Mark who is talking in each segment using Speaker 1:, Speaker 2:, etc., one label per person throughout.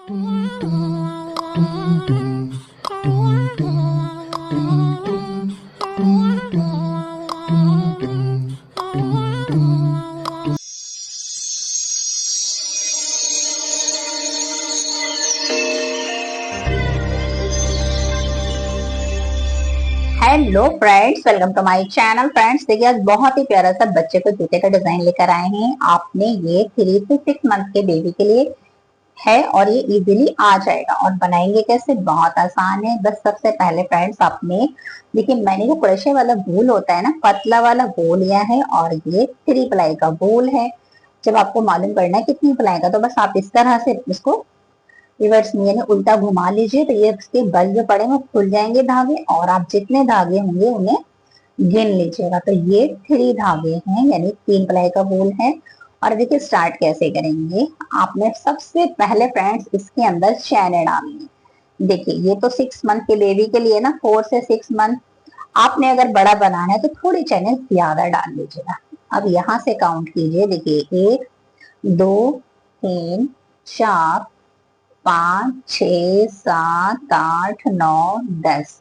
Speaker 1: Hello friends, welcome to my channel. Friends देखिए, आज बहुत ही प्यारा सा बच्चे को जूते का डिजाइन लेकर आए हैं। आपने ये 3 से 6 मंथ के बेबी के लिए है और ये इजीली आ जाएगा। और बनाएंगे कैसे? बहुत आसान है। बस सबसे पहले फ्रेंड्स, आपने देखिए, मैंने जो क्रोशे वाला बोल होता है ना, पतला वाला बोल लिया है और ये 3 प्लाई का बोल है। जब आपको मालूम करना है कितनी प्लाई का, तो बस आप इस तरह से इसको रिवर्स में यानी उल्टा घुमा लीजिए, तो ये इसके बल जो पड़े वो खुल जाएंगे धागे, और आप जितने धागे होंगे उन्हें गिन लीजिएगा। तो ये 3 धागे हैं, यानी 3 प्लाई का बोल है। और देखिए स्टार्ट कैसे करेंगे। आपने सबसे पहले फ्रेंड्स इसके अंदर चैन डालनी है। देखिए ये तो 6 मंथ के बेबी के लिए ना, 4 से 6 मंथ। आपने अगर बड़ा बनाना है तो थोड़ी चैन ज्यादा डाल लीजिएगा। अब यहाँ से काउंट कीजिए। देखिए 1, 2, 3, 4, 5, 6, 7, 8, 9, 10।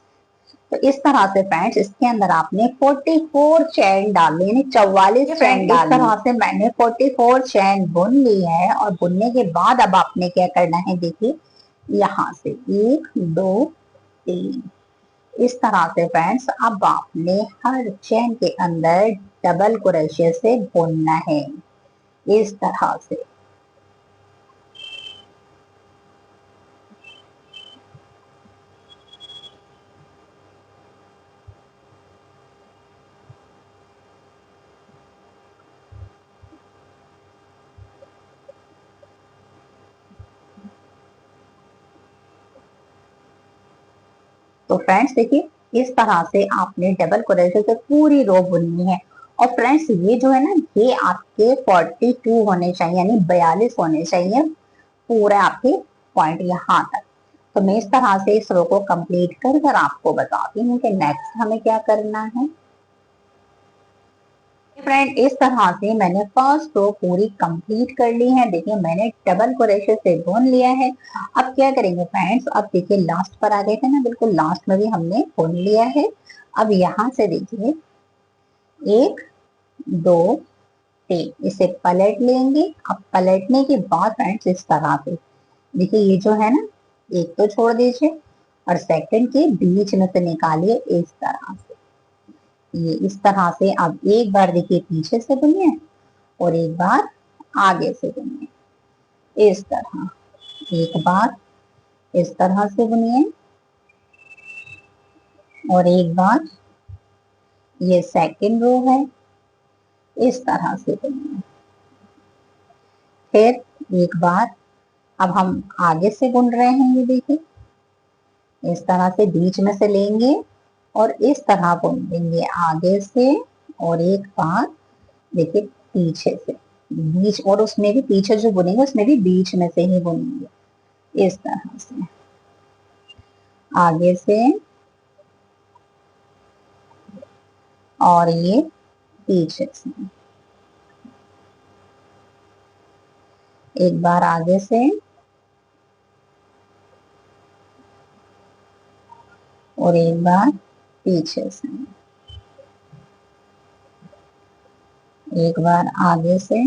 Speaker 1: तो इस तरह से फ्रेंड्स इसके अंदर आपने 44 चैन डालनी, यानी 44 चैन डालनी। इस तरह से मैंने 44 चैन बुन ली है। और बुनने के बाद अब आपने क्या करना है, देखिए यहाँ से 1, 2, 3, इस तरह से फ्रेंड्स अब आपने हर चैन के अंदर डबल क्रोशे से बुनना है, इस तरह से। तो फ्रेंड्स देखिए, इस तरह से आपने डबल क्रोशे से पूरी रो बुननी है। और फ्रेंड्स ये जो है ना, ये आपके 42 होने चाहिए, यानी 42 होने चाहिए पूरे आपके पॉइंट यहाँ तक। तो मैं इस तरह से इस रो को कंप्लीट कर कर आपको बताती हूँ कि नेक्स्ट हमें क्या करना है। फ्रेंड इस तरह से मैंने फर्स्ट रो पूरी कंप्लीट कर ली है। देखिए मैंने डबल क्रोशे से बुन लिया है। अब क्या करेंगे फ्रेंड्स, अब देखिए लास्ट पर आ गए थे ना, बिल्कुल लास्ट में भी हमने बुन लिया है। अब यहाँ से देखिए 1, 2, 3, इसे पलट लेंगे। अब पलटने के बाद फ्रेंड्स इस तरह से देखिए, ये जो है ना, एक तो छोड़ दीजिए और सेकंड के बीच में से निकालिए, इस तरह से। ये इस तरह से अब एक बार देखिए पीछे से बुनिए और एक बार आगे से बुनिए, इस तरह। एक बार इस तरह से बुनिए और एक बार, ये सेकंड रो है, इस तरह से बुनिए। फिर एक बार अब हम आगे से बुन रहे हैं। ये देखिए इस तरह से बीच में से लेंगे और इस तरह बुन देंगे आगे से। और एक बार देखिए पीछे से, बीच, और उसमें भी पीछे जो बुनेंगे उसमें भी बीच में से ही बुनेंगे, इस तरह से। आगे से और ये पीछे से। एक बार आगे से और एक बार पीछे से। एक बार आगे से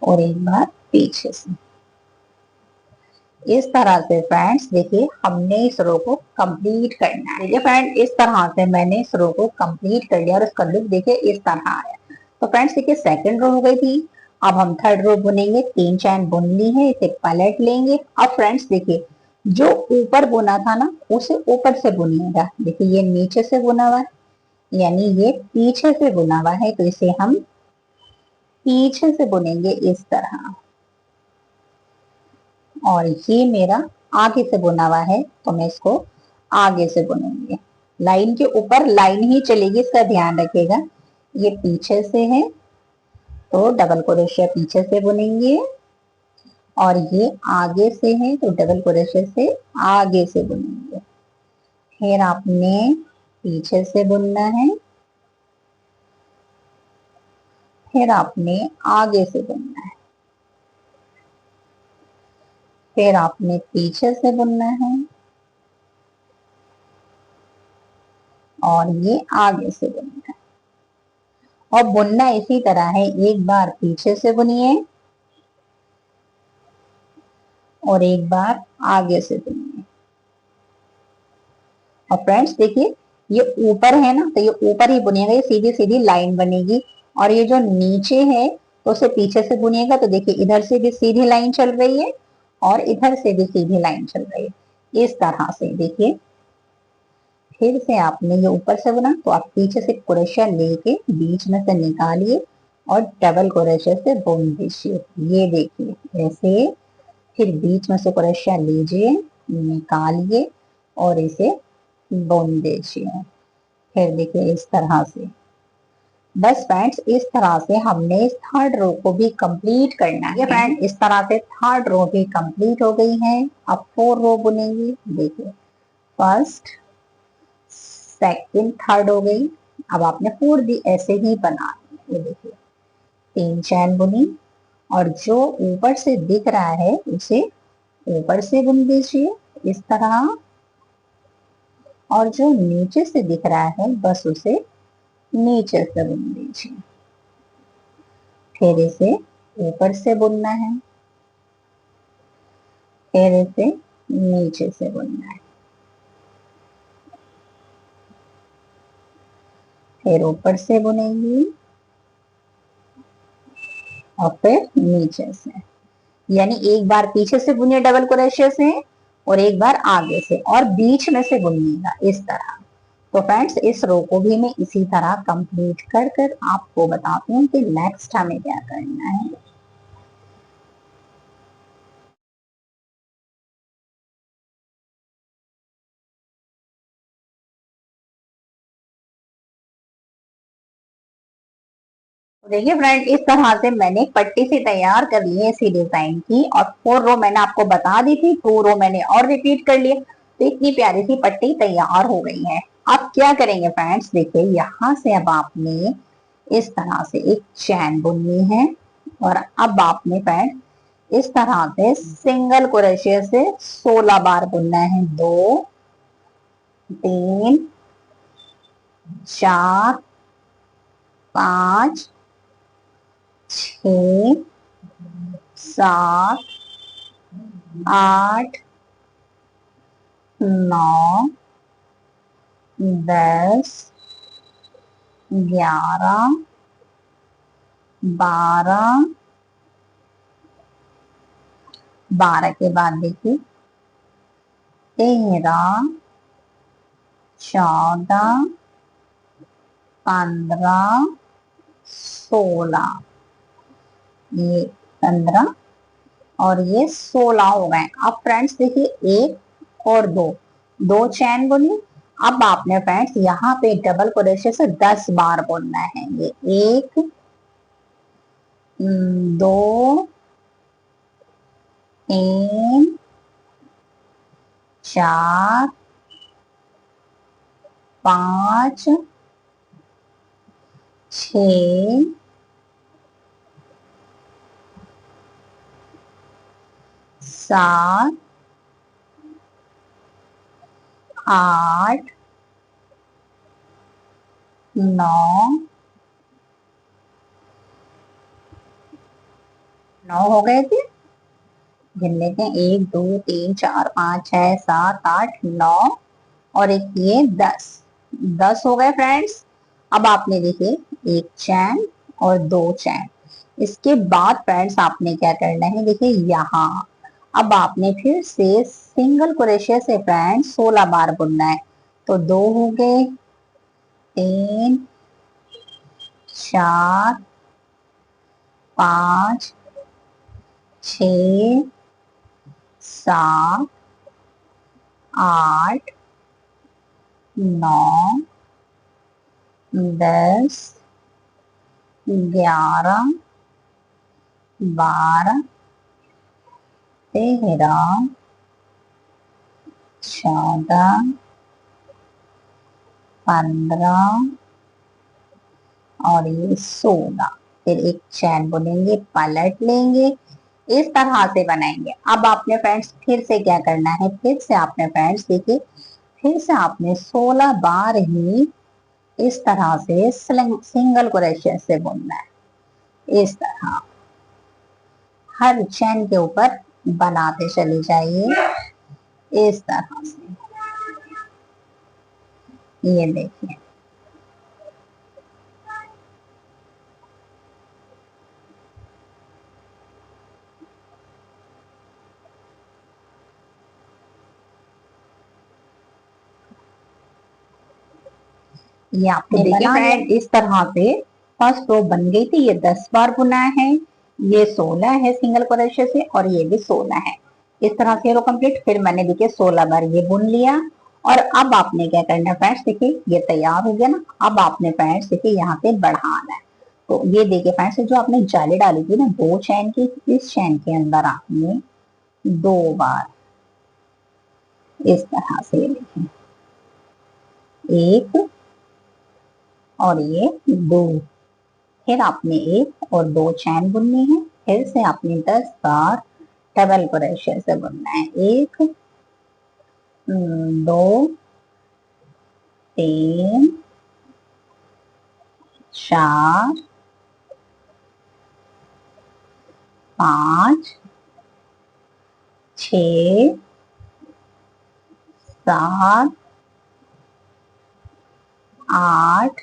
Speaker 1: और एक बार पीछे से। इस तरह से फ्रेंड्स देखिए हमने इस रो को कंप्लीट करना है। देखिए फ्रेंड इस तरह से मैंने इस रो को कंप्लीट कर लिया और इसका लुक देखिए इस तरह आया। तो फ्रेंड्स देखिए सेकंड रो हो गई थी। अब हम थर्ड रो बुनेंगे। 3 चैन बुन ली है, इसे पलट लेंगे। अब फ्रेंड्स देखिए, जो ऊपर बुना था ना उसे ऊपर से बुनिएगा। देखिए ये नीचे से बुना हुआ है, यानी ये पीछे से बुना हुआ है, तो इसे हम पीछे से बुनेंगे इस तरह। और ये मेरा आगे से बुना हुआ है, तो मैं इसको आगे से बुनूंगी। लाइन के ऊपर लाइन ही चलेगी, इसका ध्यान रखिएगा। ये पीछे से है तो डबल क्रोशिया पीछे से बुनेंगे, और ये आगे से है तो डबल क्रोशिया से आगे से बुनेंगे। फिर आपने पीछे से बुनना है, फिर आपने आगे से बुनना है। फिर आपने पीछे से बुनना है और ये आगे से बुनना है। और बुनना इसी तरह है, एक बार पीछे से बुनिए और एक बार आगे से बुनिए। और फ्रेंड्स देखिए, ये ऊपर है ना, तो ये ऊपर ही बुनिएगा, ये सीधी सीधी लाइन बनेगी। और ये जो नीचे है तो उसे पीछे से बुनिएगा, तो देखिए इधर से भी सीधी लाइन चल रही है और इधर से भी सीधी लाइन चल रही है। इस तरह से देखिए, फिर से आपने ये ऊपर से बुना तो आप पीछे से क्रोशिया लेके बीच में से निकालिए और डबल क्रोशिया से बुन दीजिए। ये देखिए ऐसे, फिर बीच में से क्रोशिया लीजिए, निकालिए और इसे बुन दीजिए। फिर देखिए इस तरह से। बस फ्रेंड्स, इस तरह से हमने इस थर्ड रो को भी कंप्लीट करना है। फ्रेंड, इस तरह से थर्ड रो भी कंप्लीट हो गई है। अब 4 रो बुनेंगे। देखिए फर्स्ट, सेकंड, थर्ड हो गई। अब आपने फोर्थ भी ऐसे ही बना ये देखिए 3 चैन बुनी और जो ऊपर से दिख रहा है उसे ऊपर से बुन दीजिए इस तरह, और जो नीचे से दिख रहा है बस उसे नीचे से बुन दीजिए। फिर इसे ऊपर से बुनना है, फिर इसे नीचे से बुनना है, फिर ऊपर से बुनेंगी और फिर नीचे से। यानी एक बार पीछे से बुनिए डबल क्रोशिया से और एक बार आगे से, और बीच में से बुनिएगा इस तरह। तो फ्रेंड्स, इस रो को भी मैं इसी तरह कंप्लीट कर कर आपको बताती हूँ कि नेक्स्ट हमें क्या करना है। तो देखिए फ्रेंड, इस तरह से मैंने पट्टी से तैयार कर ली है इसी डिजाइन की, और 4 रो मैंने आपको बता दी थी, 2 रो मैंने और रिपीट कर लिए। तो इतनी प्यारी सी पट्टी तैयार हो गई है। अब क्या करेंगे फ्रेंड्स, देखिए यहाँ से अब आपने इस तरह से एक चैन बुननी है और अब आपने फ्रेंड इस तरह से सिंगल क्रोशिया से 16 बार बुनना है। 2, 3, 4, 5, 6, 7, 8, 9, 10, 11, 12, 12 के बाद देखिए 13, 14, 15, 16, ये 15 और ये 16 हो गए। अब फ्रेंड्स देखिए, एक और दो, दो चैन बुनी। अब आपने फ्रेंड्स यहाँ पे डबल क्रोशिया से 10 बार बुनना है। ये 1, 2, 3, 4, 5, 6, 7, 8, 9, 9 हो गए थे। गिन लेते हैं, 1, 2, 3, 4, 5, 6, 7, 8, 9 और एक ये 10, 10 हो गए फ्रेंड्स। अब आपने देखिए एक चैन और दो चैन। इसके बाद फ्रेंड्स आपने क्या करना है, देखिए यहाँ अब आपने फिर से सिंगल क्रोशिया से फ्रेंड्स 16 बार बुनना है। तो 2 हो गए, 3, 4, 5, 6, 7, 8, 9, 10, 11, 12, 13, 14, 15 और ये 16। फिर एक चैन बुनेंगे, पलट लेंगे, इस तरह से बनाएंगे। अब आपने फ्रेंड्स फिर से क्या करना है, फिर से आपने फ्रेंड्स देखिए, फिर से आपने 16 बार ही इस तरह से सिंगल क्रोशे से बुनना है। इस तरह हर चेन के ऊपर बनाते चले जाइए इस तरह से। ये देखिए, ये आपने देखिए फ्रेंड, इस तरह से फर्स्ट रो बन गई थी। ये 10 बार बुना है, ये 16 है सिंगल क्रोशे से, और ये भी 16 है। इस तरह से रो कंप्लीट। फिर मैंने देखिए 16 बार ये बुन लिया। और अब आपने क्या करना है फ्रेंड्स, देखिए ये तैयार हो गया ना। अब आपने फ्रेंड्स देखिए यहाँ पे बढ़ाना है। तो ये देखिए फ्रेंड्स, जो आपने जाली डाली थी ना 2 चैन की, इस चैन के अंदर आपने 2 बार इस तरह से लिखें, एक और ये 2। फिर आपने एक और 2 चैन बुननी है। फिर से आपने 10 बार डबल क्रोशे से बुनना है। एक, दो, तीन, चार, पांच, छ, सात, आठ,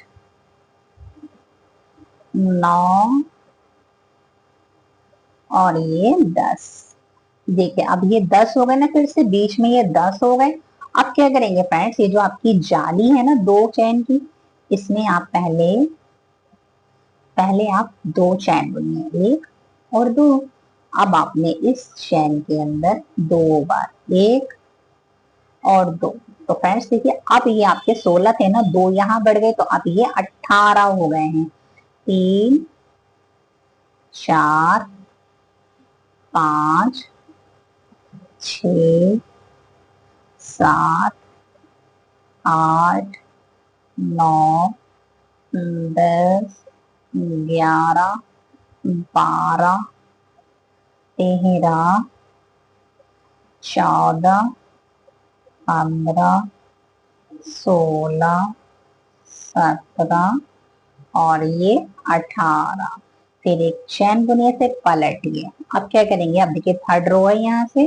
Speaker 1: 9 और ये 10। देखिए अब ये 10 हो गए ना, फिर से बीच में ये 10 हो गए। अब क्या करेंगे फ्रेंड्स, ये जो आपकी जाली है ना 2 चैन की, इसमें आप पहले पहले आप 2 चैन बुनिए, एक और 2। अब आपने इस चैन के अंदर 2 बार, एक और 2। तो फ्रेंड्स देखिए, अब ये आपके 16 थे ना, 2 यहाँ बढ़ गए, तो अब ये 18 हो गए हैं। 3, 4, 5, 6, 7, 8, 9, 10, 11, 12, 13, 14, 15, 16, 17 और ये 18। फिर एक चैन बुनिए से पलटिए। अब क्या करेंगे, अब देखिए थर्ड रो है यहाँ से,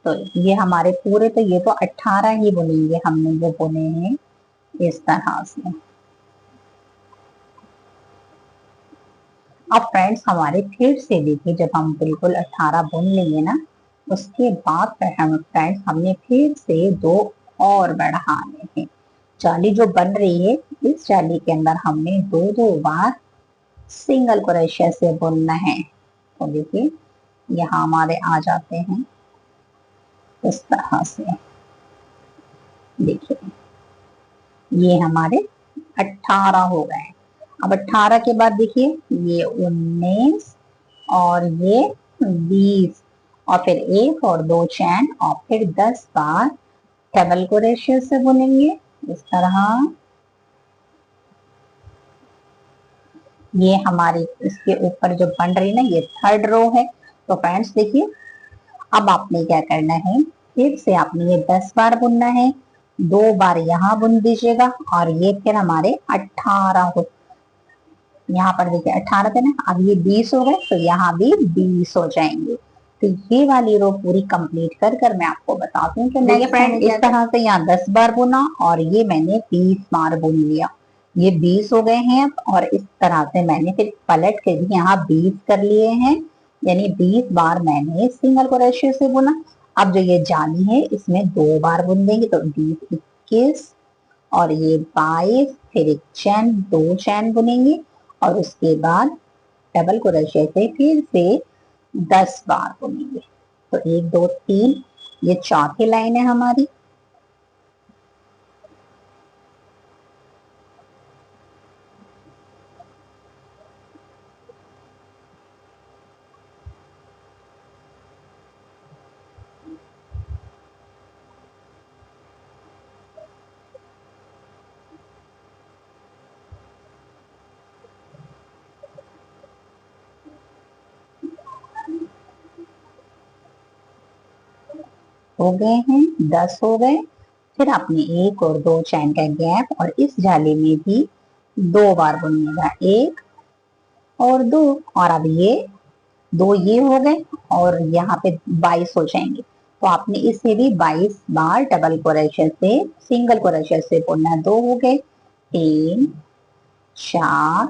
Speaker 1: तो ये हमारे पूरे, तो ये तो 18 ही बुनेंगे हमने जो बुने हैं इस तरह से। अब फ्रेंड्स हमारे फिर से देखिए, जब हम बिल्कुल 18 बुन लेंगे ना, उसके बाद फिर हम फ्रेंड्स हमने फिर से 2 और बढ़ाने हैं। जाली जो बन रही है, इस जाली के अंदर हमने 2-2 बार सिंगल क्रोशिया से बुनना है। तो देखिए यहाँ हमारे आ जाते हैं इस तरह से। देखिए ये हमारे 18 हो गए। अब 18 के बाद देखिए ये 19 और ये 20, और फिर एक और 2 चैन, और फिर 10 बार डबल क्रोशिया से बुनेंगे इस तरह। ये हमारी इसके ऊपर जो बन रही है ना, ये थर्ड रो है। तो फ्रेंड्स देखिए, अब आपने क्या करना है, फिर से आपने ये 10 बार बुनना है। 2 बार यहाँ बुन दीजिएगा, और ये फिर हमारे 18 हो। यहाँ पर देखिए 18 थे ना, अब ये 20 हो गए, तो यहाँ भी 20 हो जाएंगे। तो ये वाली रो पूरी कंप्लीट कर कर मैं आपको बताती हूँ कि देखिए फ्रेंड, इस तरह से यहाँ 10 बार बुना, और ये मैंने 20 बार बुन लिया। ये 20 हो गए हैं अब, और इस तरह से मैंने फिर पलट के भी यहाँ 20 कर लिए हैं। यानी 20 बार मैंने सिंगल क्रोशिया से बुना। अब जो ये जाली है, इसमें 2 बार बुन देंगे, तो 20, 21 और ये 22। फिर एक चैन, 2 चैन बुनेंगे, और उसके बाद डबल क्रोशिया से फिर से 10 बार बुनेंगे। तो 1, 2, 3, ये चौथी लाइन है हमारी। हो गए हैं, 10 हो गए। फिर आपने एक और दो चैन का गैप और इस जाली में भी 2 बार बुनिएगा, 1 और 2। और अब ये 2 ये हो गए और यहाँ पे 22 हो जाएंगे। तो आपने इसे भी 22 बार डबल क्रोशे से, सिंगल क्रोशे से बुनना है। 2 हो गए, 3 4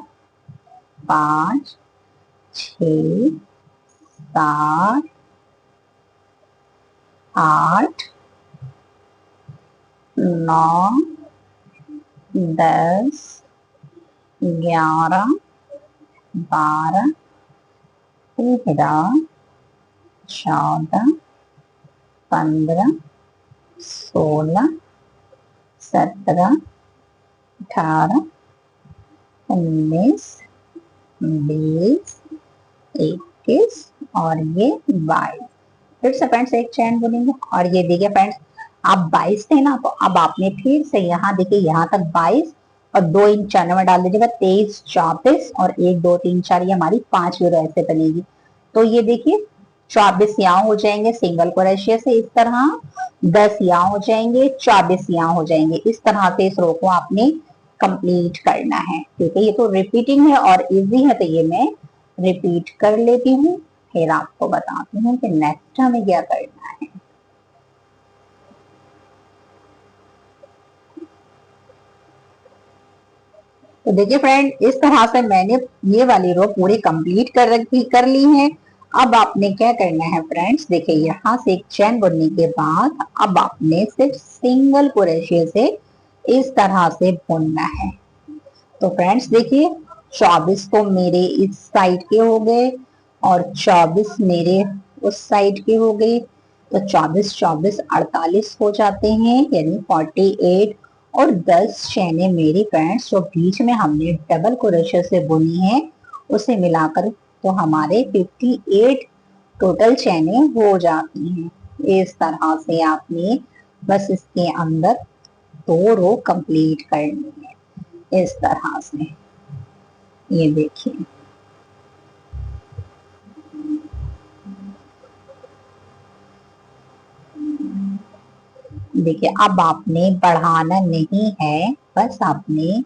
Speaker 1: 5 6 7 8 9 10 11 12 13 14 15 16 17 18 19 20 21 और ये 22। फिर से फ्रेंड्स एक चैन बुनेंगे और ये देखिए फ्रेंड्स, आप 22 थे ना, तो अब आपने फिर से यहाँ देखिए यहाँ तक 22 और 2 इंच चैन में डाल दीजिएगा, 23 24 और 1 2 3 4, ये हमारी 5 रो ऐसे बनेगी। तो ये देखिए 24 यहाँ हो जाएंगे सिंगल क्रोशिया से इस तरह, 10 यहाँ हो जाएंगे, 24 यहाँ हो जाएंगे। इस तरह से इस रो को आपने कंप्लीट करना है। ठीक है, ये तो रिपीटिंग है और इजी है, तो ये मैं रिपीट कर लेती हूँ, फिर आपको बताती हूँ कि नेक्स्ट हमें क्या करना है। तो देखिए फ्रेंड, इस तरह से मैंने ये वाली रो पूरी कंप्लीट कर ली है। अब आपने क्या करना है फ्रेंड्स, देखिए यहाँ से एक चैन बुनने के बाद अब आपने सिर्फ सिंगल क्रोशिया से इस तरह से बुनना है। तो फ्रेंड्स देखिए 24 तो मेरे इस साइड के हो गए और 24 मेरे उस साइड के हो गए। तो 24 24 48 हो जाते हैं, यानी 48। और 10 चैने मेरी फ्रेंड्स जो बीच में हमने डबल क्रोशिया से बुनी है उसे मिलाकर तो हमारे 58 टोटल चैने हो जाती हैं। इस तरह से आपने बस इसके अंदर 2 रो कंप्लीट करनी है, इस तरह से। ये देखिए, देखिए अब आपने बढ़ाना नहीं है, बस आपने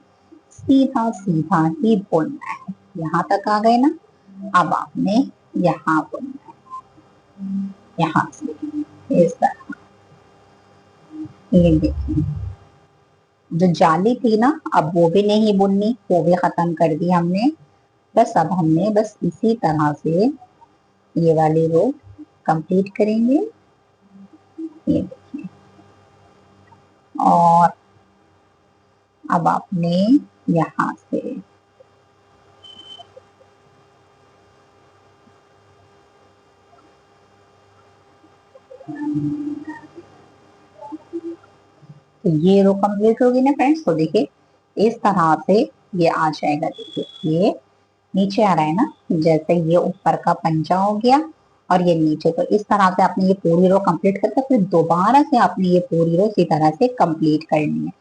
Speaker 1: सीधा सीधा ही बुनना है। यहाँ तक आ गए ना, अब आपने यहाँ बुनना है, यहाँ से इस तरह। ये देखिए, जो जाली थी ना अब वो भी नहीं बुननी, वो भी खत्म कर दी हमने। बस अब हमने बस इसी तरह से ये वाली रो कंप्लीट करेंगे। ये देखिए, और अब आपने यहाँ से तो ये रो कंप्लीट होगी ना फ्रेंड्स। तो देखिए इस तरह से ये आ जाएगा। देखिए ये नीचे आ रहा है ना, जैसे ये ऊपर का पंजा हो गया और ये नीचे। तो इस तरह से आपने ये पूरी रो कंप्लीट करके फिर दोबारा से आपने ये पूरी रो इसी तरह से कंप्लीट करनी है।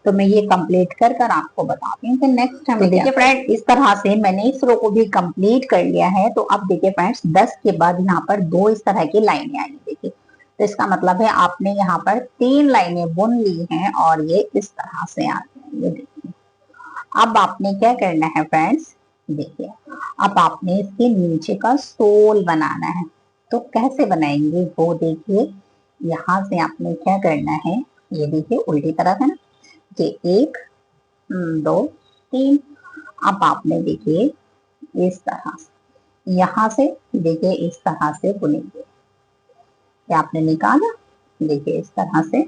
Speaker 1: तो मैं ये कंप्लीट कर कर आपको बताती हूँ कि नेक्स्ट हमें। देखिए फ्रेंड, इस तरह से मैंने इस रो को भी कंप्लीट कर लिया है। तो अब देखिए फ्रेंड्स, 10 के बाद यहाँ पर 2 इस तरह की लाइनें आई। देखिए तो इसका मतलब है आपने यहाँ पर 3 लाइनें बुन ली हैं और ये इस तरह से आते हैं। ये देखिए, अब आपने क्या करना है फ्रेंड्स, देखिए अब आपने इसके नीचे का सोल बनाना है। तो कैसे बनाएंगे वो देखिए, यहाँ से आपने क्या करना है, ये देखिए उल्टी तरफ है ना, ये 1 2 3। अब आपने देखिए इस तरह से यहाँ से देखिए इस तरह से बुनेंगे। ये आपने निकाला, देखिए इस तरह से।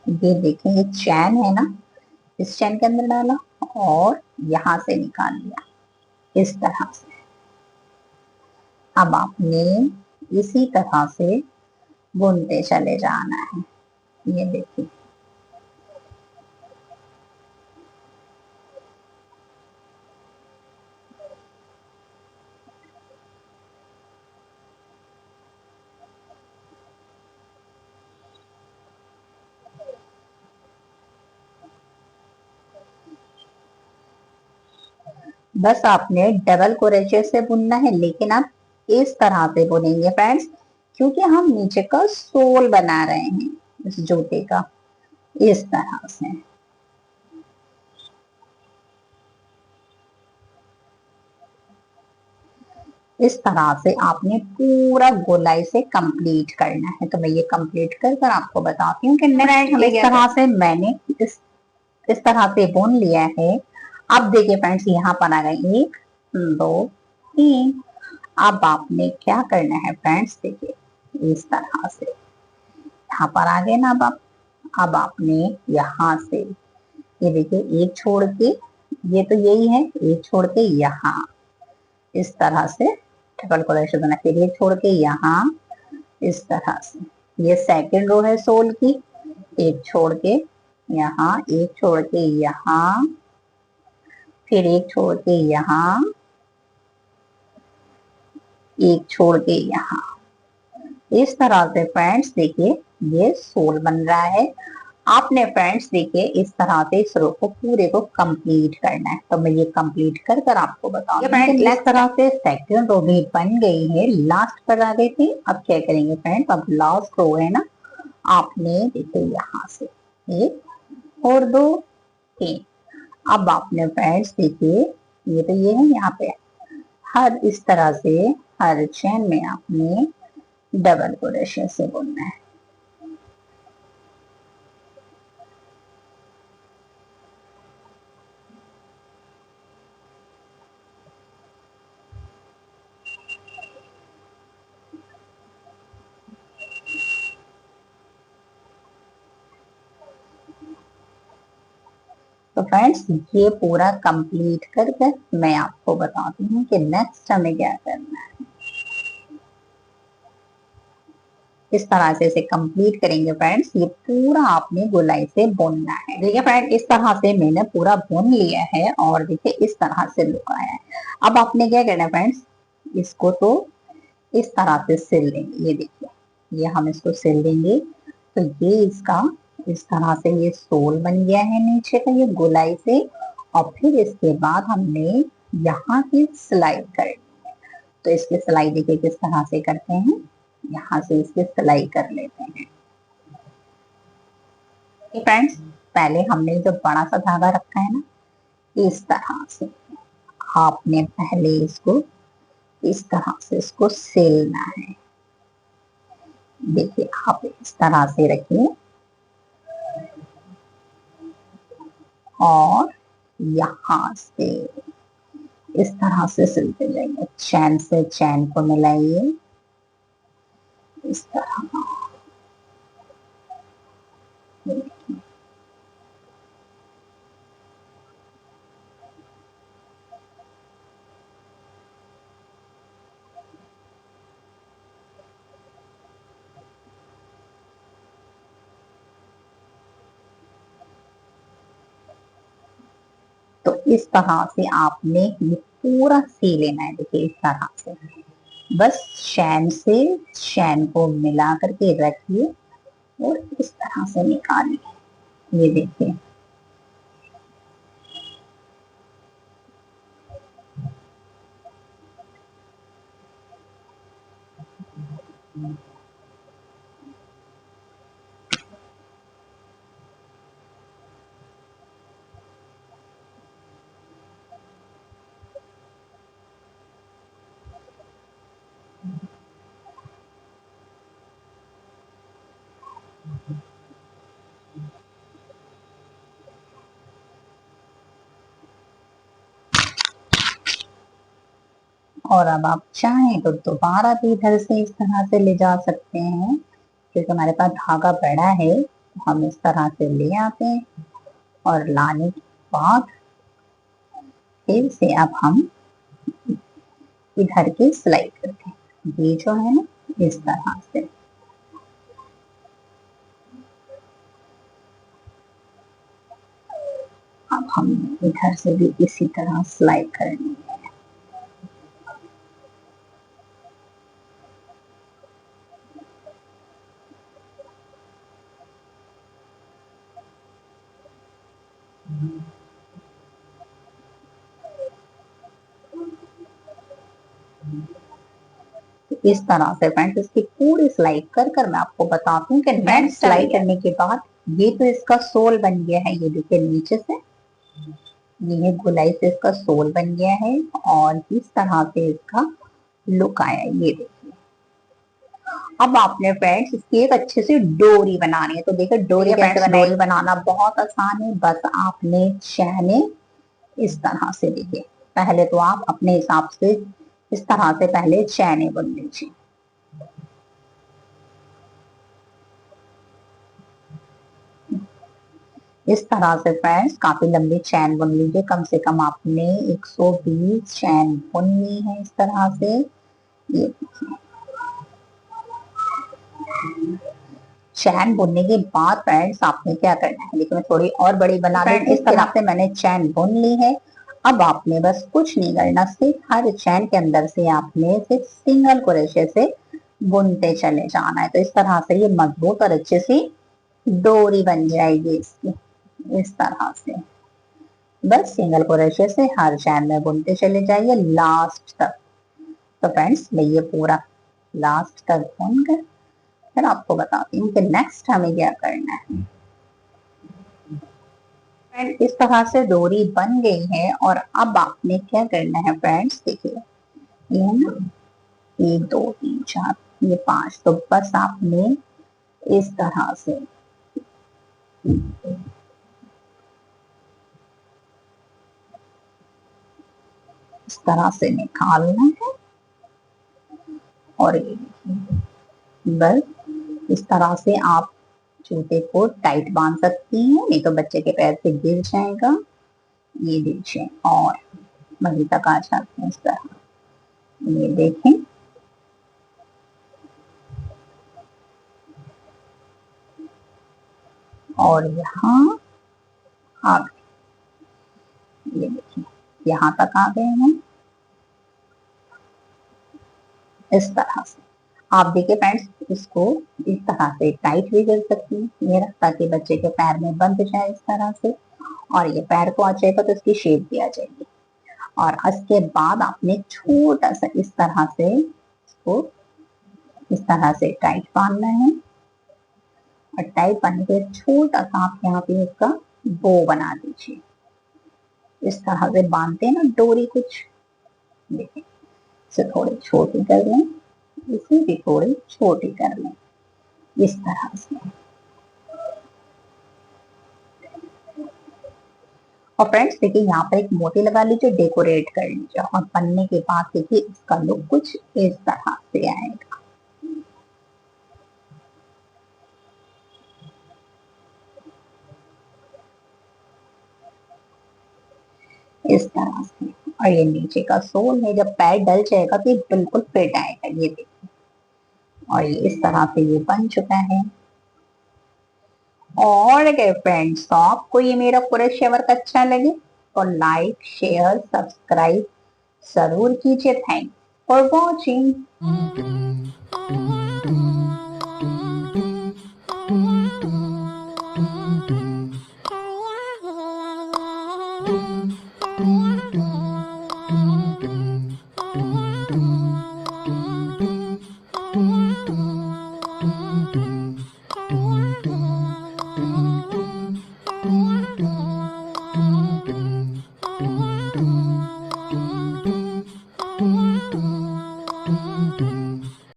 Speaker 1: ये देखिए ये चैन है ना, इस चैन के अंदर डाला और यहाँ से निकाल लिया इस तरह से। अब आपने इसी तरह से बुनते चले जाना है। ये देखिए, बस आपने डबल क्रोशे से बुनना है, लेकिन आप इस तरह से बुनेंगे फ्रेंड्स, क्योंकि हम नीचे का सोल बना रहे हैं इस जूते का, इस तरह से। इस तरह से आपने पूरा गोलाई से कंप्लीट करना है। तो मैं ये कंप्लीट कर कर आपको बताती हूँ कि नेक्स्ट हमें इस तरह से मैंने इस तरह से बुन लिया है। अब देखिए फ्रेंड्स, यहाँ पर आ गए 1 2 3। अब आपने क्या करना है फ्रेंड्स, देखिए इस तरह से यहाँ पर आ गए ना। अब आपने यहाँ से ये देखिए एक छोड़ के, ये तो यही है, एक छोड़ के यहाँ इस तरह से ट्रिपल क्रोशे बना, फिर एक छोड़ के यहाँ इस तरह से। ये सेकंड रो है सोल की। एक छोड़ के यहाँ, एक छोड़ के यहाँ, फिर एक छोड़ के यहाँ, एक छोड़ के यहाँ। इस तरह से फ्रेंड्स देखिए ये सोल बन रहा है। आपने फ्रेंड्स देखिए इस तरह से इस रो को पूरे को कंप्लीट करना है। तो मैं ये कंप्लीट कर कर आपको बताऊंगी फ्रेंड्स। इस तरह से सेकंड रो भी बन गई है, लास्ट पर आ गई थी। अब क्या करेंगे फ्रेंड्स, अब लास्ट रो है ना, आपने देखिए यहाँ से 1 और 2 3। अब आपने फ्रेंड्स देखिए ये तो ये है, यहाँ पे हर इस तरह से हर चेन में आपने डबल क्रोशे से बुनना है। तो फ्रेंड्स ये पूरा कंप्लीट कर कर मैं आपको बताती हूँ कि नेक्स्ट हमें क्या करना है। इस तरह से इसे कंप्लीट करेंगे फ्रेंड्स। ये पूरा आपने गोलाई से बुनना है। देखिए फ्रेंड इस तरह से मैंने पूरा बुन लिया है और देखिए इस तरह से लुक आया है। अब आपने क्या करना है फ्रेंड्स, इसको तो इस तरह से सिल लेंगे। ये देखिए ये हम इसको सिल देंगे। तो ये इसका इस तरह से ये सोल बन गया है नीचे का, ये गोलाई से। और फिर इसके बाद हमने यहाँ की सिलाई करनी है। तो इसकी सिलाई देखिए किस तरह से करते हैं, यहाँ से इसकी सिलाई कर लेते हैं। फ्रेंड्स पहले हमने जो बड़ा सा धागा रखा है ना, इस तरह से आपने पहले इसको इस तरह से इसको सिलना है। देखिए आप इस तरह से रखिए और यहाँ से इस तरह से सिलते जाइए, चैन से चैन को मिलाइए इस तरह। तो इस तरह से आपने ये पूरा सी लेना है। देखिए इस तरह से बस चैन से चैन को मिला करके रखिए और इस तरह से निकालिए। ये देखिए और अब आप चाहें तो दोबारा भी इधर से इस तरह से ले जा सकते हैं, क्योंकि हमारे पास धागा बड़ा है तो हम इस तरह से ले आते हैं और लाने के बाद फिर से अब हम इधर की सिलाई करते हैं। ये जो है ना इस तरह से अब हम इधर से भी इसी तरह सिलाई करनी है। इस तरह से फ्रेंड्स इसकी पूरी स्लाइड कर कर मैं आपको बताती हूँ कि नेक्स्ट स्लाइड करने के बाद ये तो इसका सोल बन गया है। ये देखिए नीचे से ये गोलाई से इसका सोल बन गया है और इस तरह से इसका लुक आया। ये देखिए अब आपने फ्रेंड्स इसकी एक अच्छे से डोरी बनानी है। तो देखिए डोरी कैसे बनानी, डोरी बनाना बहुत आसान है। बस आपने चैने इस तरह से देखिए, पहले तो आप अपने हिसाब से इस तरह से पहले चैने बुन लीजिए। इस तरह से फ्रेंड्स काफी लंबी चैन बुन लीजिए। कम से कम आपने 120 चैन बुननी है इस तरह से। ये देखिए चैन बुनने के बाद फ्रेंड्स आपने क्या करना है, लेकिन मैं थोड़ी और बड़ी बना ली। इस तरह से मैंने चैन बुन ली है। अब आपने बस कुछ नहीं करना, सिर्फ हर चैन के अंदर से आपने सिर्फ सिंगल क्रोशे से बुनते चले जाना है। तो इस तरह से ये मजबूत और अच्छे से डोरी बन जाएगी इसकी। इस तरह से बस सिंगल क्रोशे से हर चैन में बुनते चले जाइए लास्ट तक। तो फ्रेंड्स मैं ये पूरा लास्ट तक बुन कर फिर आपको बताती हूँ कि नेक्स्ट हमें क्या करना है। फ्रेंड इस तरह से डोरी बन गई है और अब आपने क्या करना है फ्रेंड्स, देखिए ये ना 1 2 3 4 ये 5, तो बस आपने इस तरह से इस तरह से निकालना है और ये देखिए बस इस तरह से आप जूते को टाइट बांध सकती हैं, नहीं तो बच्चे के पैर से गिर जाएगा। ये देखिए और वहीं तक आ जाते हैं इस तरह। ये देखें और यहाँ आ गए। ये देखिए यहाँ तक आ गए हैं इस तरह से। आप देखिए फ्रेंड्स इसको इस तरह से टाइट भी कर सकती हैं मेरा, ताकि बच्चे के पैर में बंध जाए इस तरह से, और ये पैर को आ जाएगा तो इसकी शेप भी आ जाएगी। और इसके बाद आपने छोटा सा इस तरह से इसको इस तरह से टाइट बांधना है और टाइट बांधने के छोटा सा आप यहाँ पे इसका बो बना दीजिए। इस तरह से बांधते हैं ना डोरी कुछ, देखिए इसे थोड़ी छोटी कर लें, इसे भी थोड़ी छोटी कर लें इस तरह से। और फ्रेंड्स देखिए यहाँ पर एक मोती लगा लीजिए, डेकोरेट कर लीजिए और बनने के बाद देखिए इसका लुक कुछ इस तरह से आएगा। इस तरह से। और ये नीचे का सोल है, जब पैर डल जाएगा तो ये बिल्कुल फिट आएगा। ये देखिए और ये इस तरह से ये बन चुका है। और अगर फ्रेंड्स आपको ये मेरा पूरा शेवर अच्छा लगे तो लाइक शेयर सब्सक्राइब जरूर कीजिए। Thanks for watching.